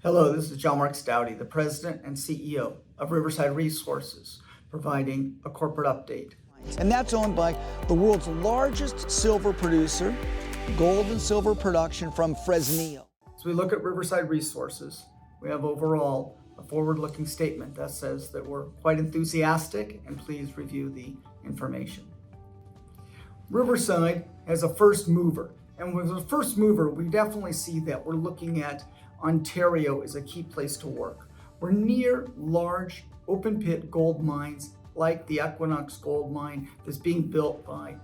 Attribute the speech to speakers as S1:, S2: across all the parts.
S1: Hello, this is John Mark Staude, the President and CEO of Riverside Resources, providing a corporate update.
S2: And that's owned by the world's largest silver producer, gold and silver production from Fresnillo.
S1: As we look at Riverside Resources, we have overall a forward-looking statement that says that we're quite enthusiastic, and please review the information. Riverside as a first mover, and with a first mover, we definitely see that we're looking at Ontario as a key place to work. We're near large open pit gold mines like the Equinox gold mine that's being built by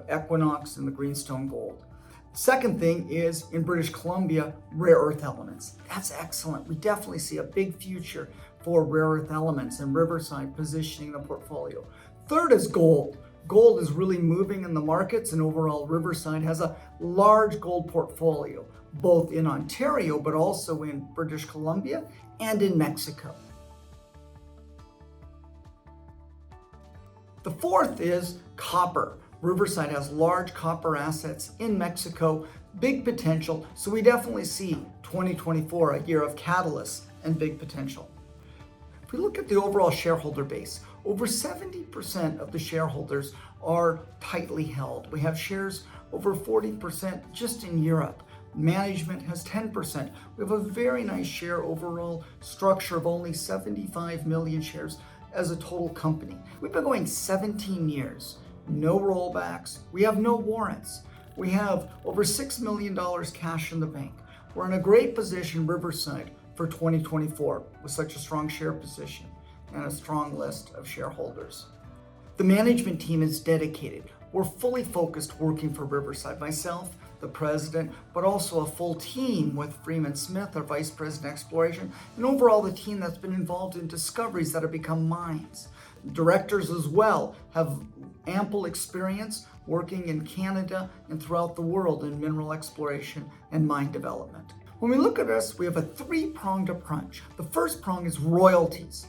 S1: Equinox and the Greenstone Gold. Second thing is in British Columbia, rare earth elements. That's excellent. We definitely see a big future for rare earth elements and Riverside positioning the portfolio. Third is gold. Gold is really moving in the markets, and overall Riverside has a large gold portfolio, both in Ontario but also in British Columbia and in Mexico. The fourth is copper. Riverside has large copper assets in Mexico, big potential, so we definitely see 2024 a year of catalysts and big potential. If we look at the overall shareholder base, over 70% of the shareholders are tightly held. We have shares over 40% just in Europe. Management has 10%. We have a very nice share overall structure of only 75 million shares as a total company. We've been going 17 years, no rollbacks. We have no warrants. We have over $6 million cash in the bank. We're in a great position, Riverside, for 2024 with such a strong share position and a strong list of shareholders. The management team is dedicated. We're fully focused working for Riverside. Myself, the president, but also a full team with Freeman Smith, our vice president exploration, and overall the team that's been involved in discoveries that have become mines. Directors as well have ample experience working in Canada and throughout the world in mineral exploration and mine development. When we look at us, we have a three-pronged approach. The first prong is royalties.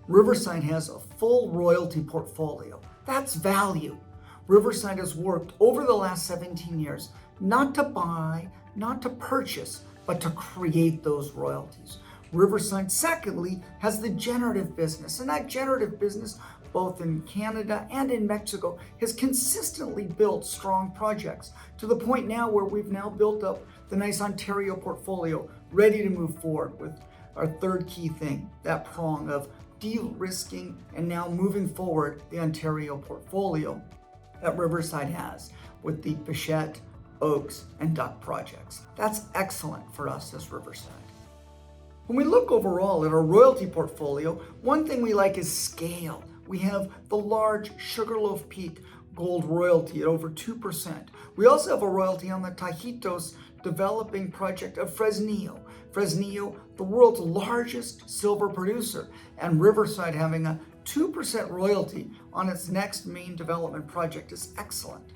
S1: Riverside has a full royalty portfolio. That's value. Riverside has worked over the last 17 years not to buy, not to purchase, but to create those royalties. Riverside, secondly, has the generative business, and that generative business, both in Canada and in Mexico, has consistently built strong projects to the point now where we've now built up the nice Ontario portfolio, ready to move forward with our third key thing, that prong of de-risking and now moving forward the Ontario portfolio that Riverside has with the Bichette, Oaks, and Duck projects. That's excellent for us as Riverside. When we look overall at our royalty portfolio, one thing we like is scale. We have the large Sugarloaf Peak gold royalty at over 2%. We also have a royalty on the Tajitos developing project of Fresnillo. Fresnillo, the world's largest silver producer, and Riverside having a 2% royalty on its next main development project is excellent.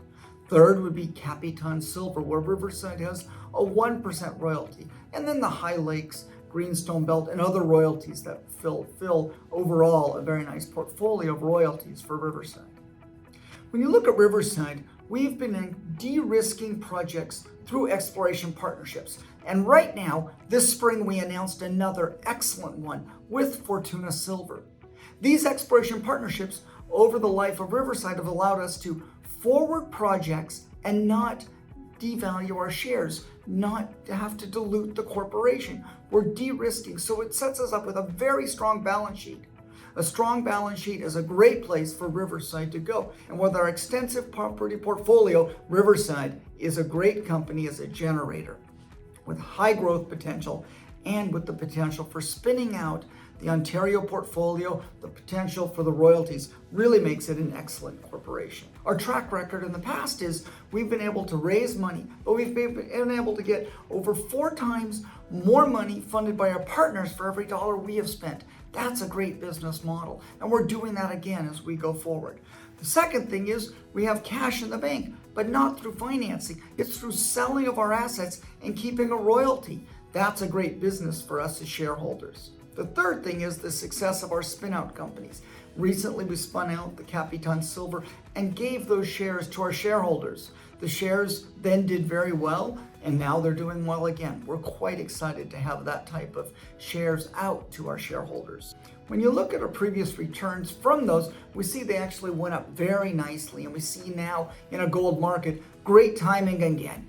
S1: Third would be Capitan Silver, where Riverside has a 1% royalty. And then the High Lakes, Greenstone Belt, and other royalties that fill overall a very nice portfolio of royalties for Riverside. When you look at Riverside, we've been de-risking projects through exploration partnerships. And right now, this spring, we announced another excellent one with Fortuna Silver. These exploration partnerships over the life of Riverside have allowed us to forward projects and not devalue our shares, not to have to dilute the corporation. We're de-risking, so it sets us up with a very strong balance sheet. A strong balance sheet is a great place for Riverside to go. And with our extensive property portfolio, Riverside is a great company as a generator with high growth potential and with the potential for spinning out the Ontario portfolio. The potential for the royalties really makes it an excellent corporation. Our track record in the past is we've been able to raise money, but we've been able to get over 4 times more money funded by our partners for every dollar we have spent. That's a great business model, and we're doing that again as we go forward. The second thing is we have cash in the bank, but not through financing. It's through selling of our assets and keeping a royalty. That's a great business for us as shareholders. The third thing is the success of our spin-out companies. Recently, we spun out the Capitan Silver and gave those shares to our shareholders. The shares then did very well, and now they're doing well again. We're quite excited to have that type of shares out to our shareholders. When you look at our previous returns from those, we see they actually went up very nicely, and we see now in a gold market, great timing again.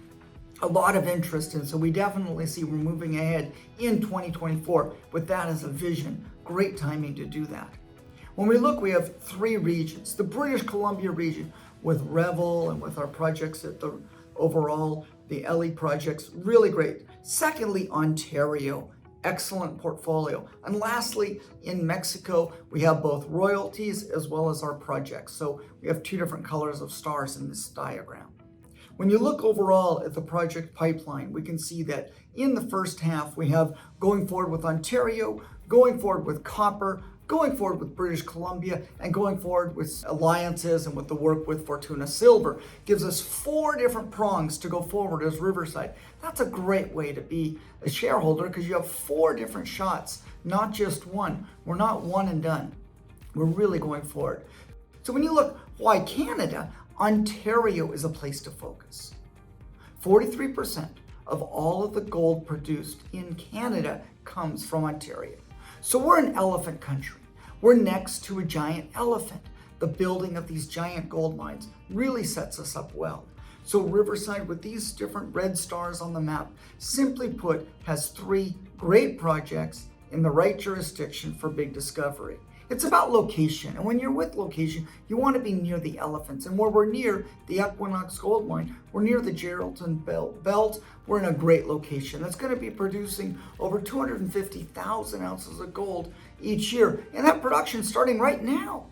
S1: A lot of interest, and so we definitely see we're moving ahead in 2024 with that as a vision. Great timing to do that. When we look, we have three regions. The British Columbia region with Revel and with our projects at the overall, the LE projects, really great. Secondly, Ontario, excellent portfolio. And lastly, in Mexico, we have both royalties as well as our projects. So we have two different colors of stars in this diagram. When you look overall at the project pipeline, we can see that in the first half, we have going forward with Ontario, going forward with copper, going forward with British Columbia, and going forward with alliances and with the work with Fortuna Silver. Gives us 4 different prongs to go forward as Riverside. That's a great way to be a shareholder because you have 4 different shots, not just one. We're not one and done. We're really going forward. So when you look, why Canada? Ontario is a place to focus. 43% of all of the gold produced in Canada comes from Ontario. So we're an elephant country. We're next to a giant elephant. The building of these giant gold mines really sets us up well. So Riverside, with these different red stars on the map, simply put, has 3 great projects in the right jurisdiction for big discovery. It's about location, and when you're with location, you want to be near the elephants. And where we're near the Equinox Gold Mine, we're near the Geraldton Belt. We're in a great location that's going to be producing over 250,000 ounces of gold each year. And that production starting right now.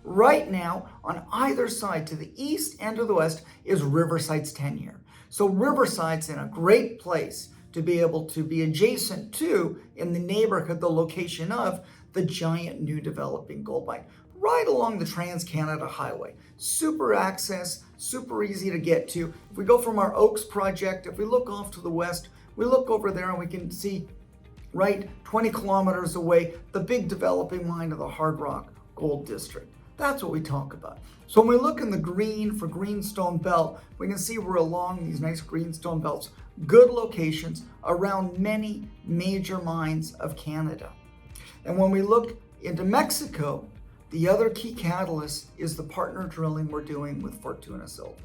S1: Right now, on either side, to the east and to the west, is Riverside's tenure. So Riverside's in a great place to be able to be adjacent to, in the neighborhood, the location of, the giant new developing gold mine, right along the Trans-Canada Highway. Super access, super easy to get to. If we go from our Oaks project, if we look off to the west, we look over there and we can see right 20 kilometers away, the big developing mine of the Hard Rock Gold District. That's what we talk about. So when we look in the green for Greenstone Belt, we can see we're along these nice greenstone belts, good locations around many major mines of Canada. And when we look into Mexico, the other key catalyst is the partner drilling we're doing with Fortuna Silver.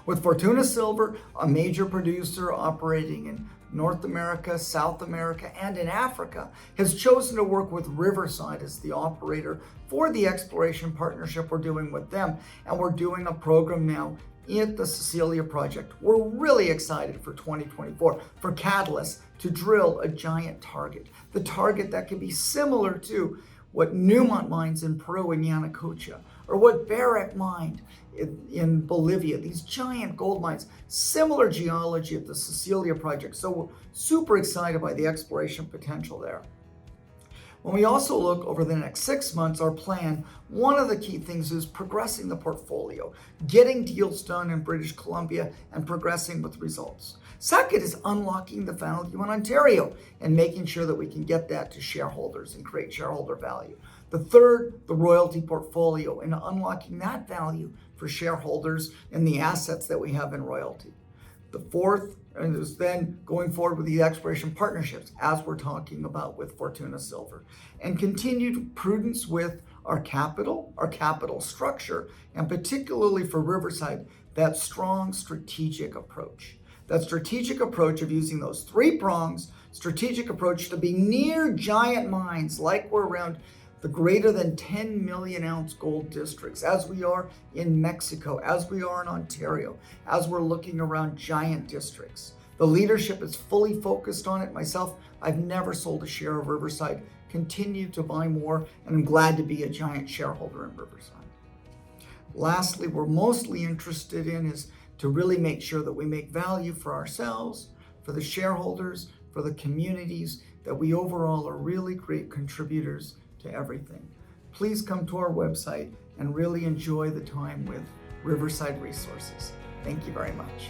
S1: With Fortuna Silver, a major producer operating in North America, South America, and in Africa, has chosen to work with Riverside as the operator for the exploration partnership we're doing with them. And we're doing a program now at the Cecilia project. We're really excited for 2024 for Catalyst to drill a giant target. The target that can be similar to what Newmont mines in Peru and Yanacocha, or what Barrick mined in Bolivia, these giant gold mines, similar geology at the Cecilia project. So we're super excited by the exploration potential there. When we also look over the next 6 months, our plan, one of the key things is progressing the portfolio, getting deals done in British Columbia and progressing with results. Second is unlocking the value in Ontario and making sure that we can get that to shareholders and create shareholder value. The third, the royalty portfolio and unlocking that value for shareholders and the assets that we have in royalty. The fourth is then going forward with the exploration partnerships, as we're talking about with Fortuna Silver, and continued prudence with our capital structure, and particularly for Riverside, that strong strategic approach. That strategic approach of using those 3 prongs, strategic approach to be near giant mines like we're around the greater than 10 million ounce gold districts, as we are in Mexico, as we are in Ontario, as we're looking around giant districts. The leadership is fully focused on it. Myself, I've never sold a share of Riverside, continue to buy more, and I'm glad to be a giant shareholder in Riverside. Lastly, we're mostly interested in is to really make sure that we make value for ourselves, for the shareholders, for the communities, that we overall are really great contributors to everything. Please come to our website and really enjoy the time with Riverside Resources. Thank you very much.